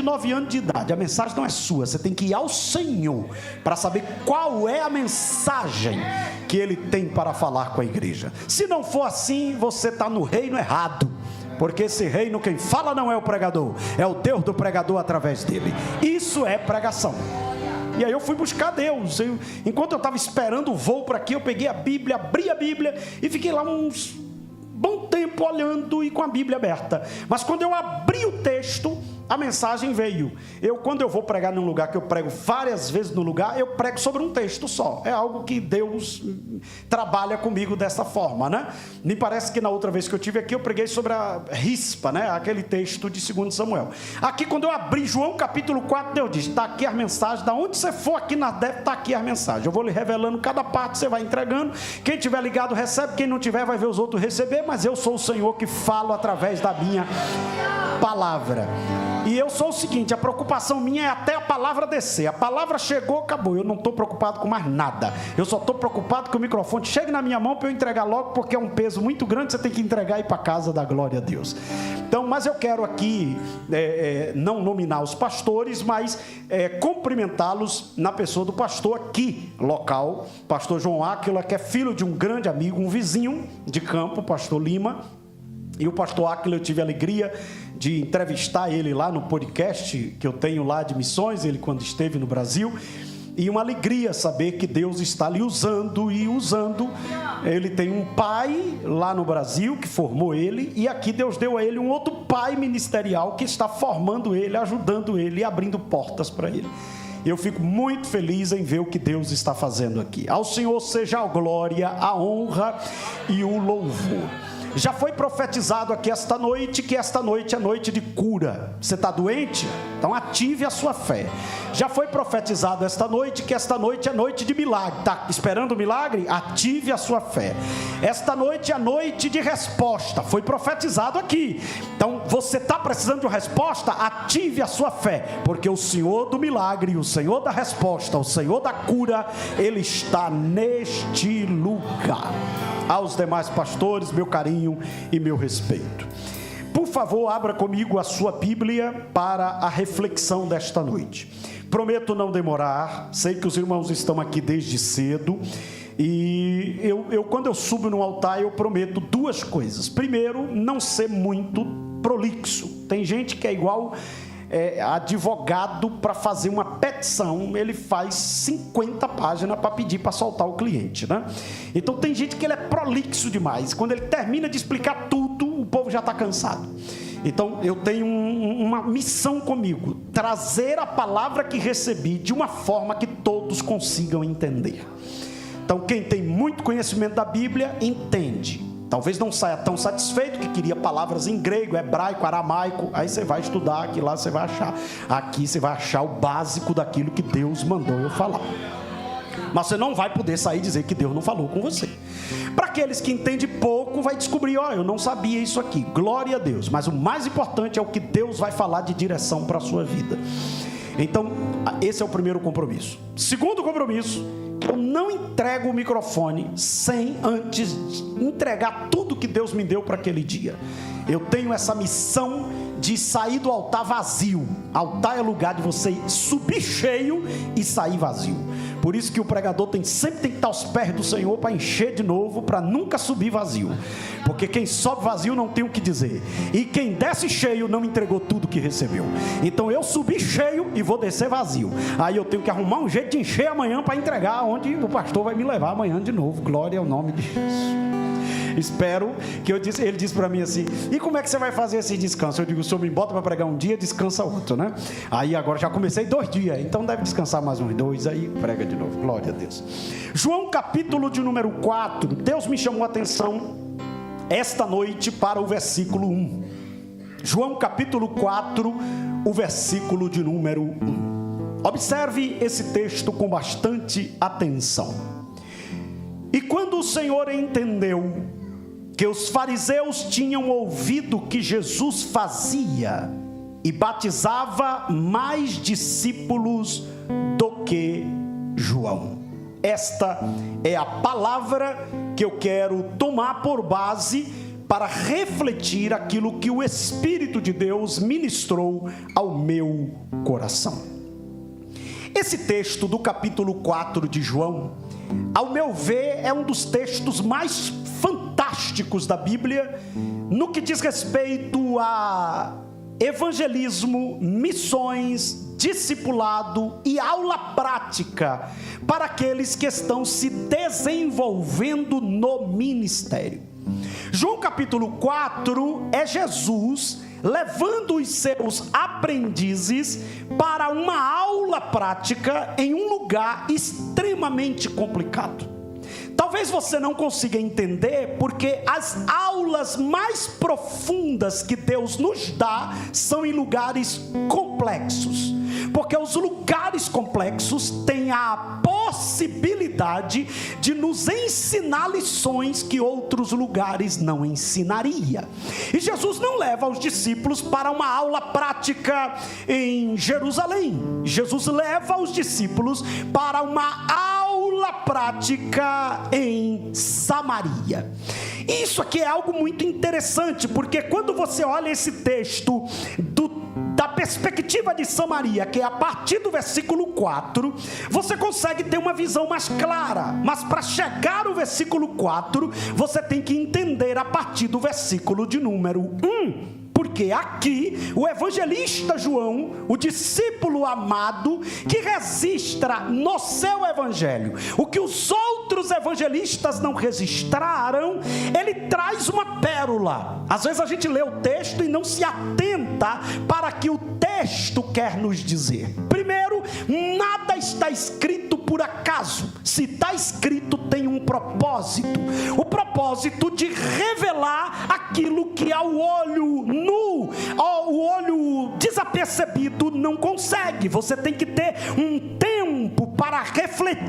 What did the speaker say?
9 anos de idade. A mensagem não é sua, você tem que ir ao Senhor para saber qual é a mensagem que Ele tem para falar com a igreja. Se não for assim, você está no reino errado, porque esse reino quem fala não é o pregador, é o Deus do pregador através dele. Isso é pregação. E aí eu fui buscar Deus. Enquanto eu estava esperando o voo para aqui, eu peguei a Bíblia, abri a Bíblia e fiquei lá uns bom tempo olhando e com a Bíblia aberta. Mas quando eu abri o texto, a mensagem veio. Quando eu vou pregar num lugar, que eu prego várias vezes no lugar, eu prego sobre um texto só. É algo que Deus trabalha comigo dessa forma, né? Me parece que na outra vez que eu tive aqui, eu preguei sobre a Rispa, né? Aquele texto de 2 Samuel. Aqui, quando eu abri João capítulo 4, Deus diz: está aqui as mensagens, da onde você for aqui na deve, está aqui as mensagens. Eu vou lhe revelando cada parte, você vai entregando. Quem tiver ligado recebe, quem não tiver vai ver os outros receber, mas eu sou o Senhor que falo através da minha palavra. E eu sou o seguinte, a preocupação minha é até a palavra descer. A palavra chegou, acabou. Eu não estou preocupado com mais nada. Eu só estou preocupado que o microfone chegue na minha mão para eu entregar logo, porque é um peso muito grande, você tem que entregar e ir para casa da glória a Deus. Então, mas eu quero aqui não nominar os pastores, mas cumprimentá-los na pessoa do pastor aqui, local, pastor João Áquila, que é filho de um grande amigo, um vizinho de campo, pastor Lima. E o pastor Áquila, eu tive a alegria de entrevistar ele lá no podcast que eu tenho lá de missões, ele quando esteve no Brasil, e uma alegria saber que Deus está lhe usando e usando. Ele tem um pai lá no Brasil que formou ele, e aqui Deus deu a ele um outro pai ministerial que está formando ele, ajudando ele e abrindo portas para ele. Eu fico muito feliz em ver o que Deus está fazendo aqui. Ao Senhor seja a glória, a honra e o louvor. Já foi profetizado aqui esta noite, que esta noite é noite de cura. Você está doente? Então ative a sua fé. Já foi profetizado esta noite, que esta noite é noite de milagre. Está esperando o milagre? Ative a sua fé. Esta noite é noite de resposta. Foi profetizado aqui. Então você está precisando de uma resposta? Ative a sua fé, porque o Senhor do milagre, o Senhor da resposta, o Senhor da cura, Ele está neste lugar. Aos demais pastores, meu carinho e meu respeito. Por favor, abra comigo a sua Bíblia para a reflexão desta noite. Prometo não demorar, sei que os irmãos estão aqui desde cedo, e quando eu subo no altar, eu prometo duas coisas. Primeiro, não ser muito prolixo. Tem gente que é igual advogado para fazer uma petição, ele faz 50 páginas para pedir para soltar o cliente, né? Então tem gente que ele é prolixo demais, quando ele termina de explicar tudo, o povo já está cansado. Então eu tenho uma missão comigo, trazer a palavra que recebi de uma forma que todos consigam entender. Então quem tem muito conhecimento da Bíblia, entende. Talvez não saia tão satisfeito, que queria palavras em grego, hebraico, aramaico. Aí você vai estudar, aqui lá você vai achar. Aqui você vai achar o básico daquilo que Deus mandou eu falar. Mas você não vai poder sair e dizer que Deus não falou com você. Para aqueles que entendem pouco, vai descobrir: eu não sabia isso aqui. Glória a Deus. Mas o mais importante é o que Deus vai falar de direção para a sua vida. Então, esse é o primeiro compromisso. Segundo compromisso: eu não entrego o microfone sem antes entregar tudo que Deus me deu para aquele dia. Eu tenho essa missão de sair do altar vazio. Altar é lugar de você subir cheio e sair vazio. Por isso que o pregador sempre tem que estar aos pés do Senhor para encher de novo, para nunca subir vazio. Porque quem sobe vazio não tem o que dizer. E quem desce cheio não entregou tudo que recebeu. Então eu subi cheio e vou descer vazio. Aí eu tenho que arrumar um jeito de encher amanhã para entregar onde o pastor vai me levar amanhã de novo. Glória ao nome de Jesus. Espero que ele disse para mim assim: e como é que você vai fazer esse descanso? Eu digo: o senhor me bota para pregar um dia, descansa outro, né? Aí agora já comecei 2 dias, então deve descansar mais uns 2, aí prega de novo. Glória a Deus. João capítulo de número 4, Deus me chamou a atenção esta noite para o versículo 1. João capítulo 4, o versículo de número 1. Observe esse texto com bastante atenção. E quando o Senhor entendeu que os fariseus tinham ouvido que Jesus fazia e batizava mais discípulos do que João. Esta é a palavra que eu quero tomar por base para refletir aquilo que o Espírito de Deus ministrou ao meu coração. Esse texto do capítulo 4 de João, ao meu ver, é um dos textos mais fantásticos da Bíblia, no que diz respeito a evangelismo, missões, discipulado e aula prática para aqueles que estão se desenvolvendo no ministério. João capítulo 4 é Jesus levando os seus aprendizes para uma aula prática em um lugar extremamente complicado. Talvez você não consiga entender, porque as aulas mais profundas que Deus nos dá são em lugares complexos. Porque os lugares complexos têm a possibilidade de nos ensinar lições que outros lugares não ensinariam. E Jesus não leva os discípulos para uma aula prática em Jerusalém. Jesus leva os discípulos para uma aula prática em Samaria. Isso aqui é algo muito interessante, porque quando você olha esse texto da perspectiva de Samaria, que é a partir do versículo 4, você consegue ter uma visão mais clara. Mas para chegar ao versículo 4, você tem que entender a partir do versículo de número 1. Porque aqui o evangelista João, o discípulo amado, que registra no seu evangelho o que os outros evangelistas não registraram, ele traz uma pérola. Às vezes a gente lê o texto e não se atenta para que o texto quer nos dizer. Primeiro, nada está escrito por acaso. Se está escrito, tem um propósito. O propósito de revelar aquilo que ao olho nu, o olho desapercebido não consegue. Você tem que ter um tempo para refletir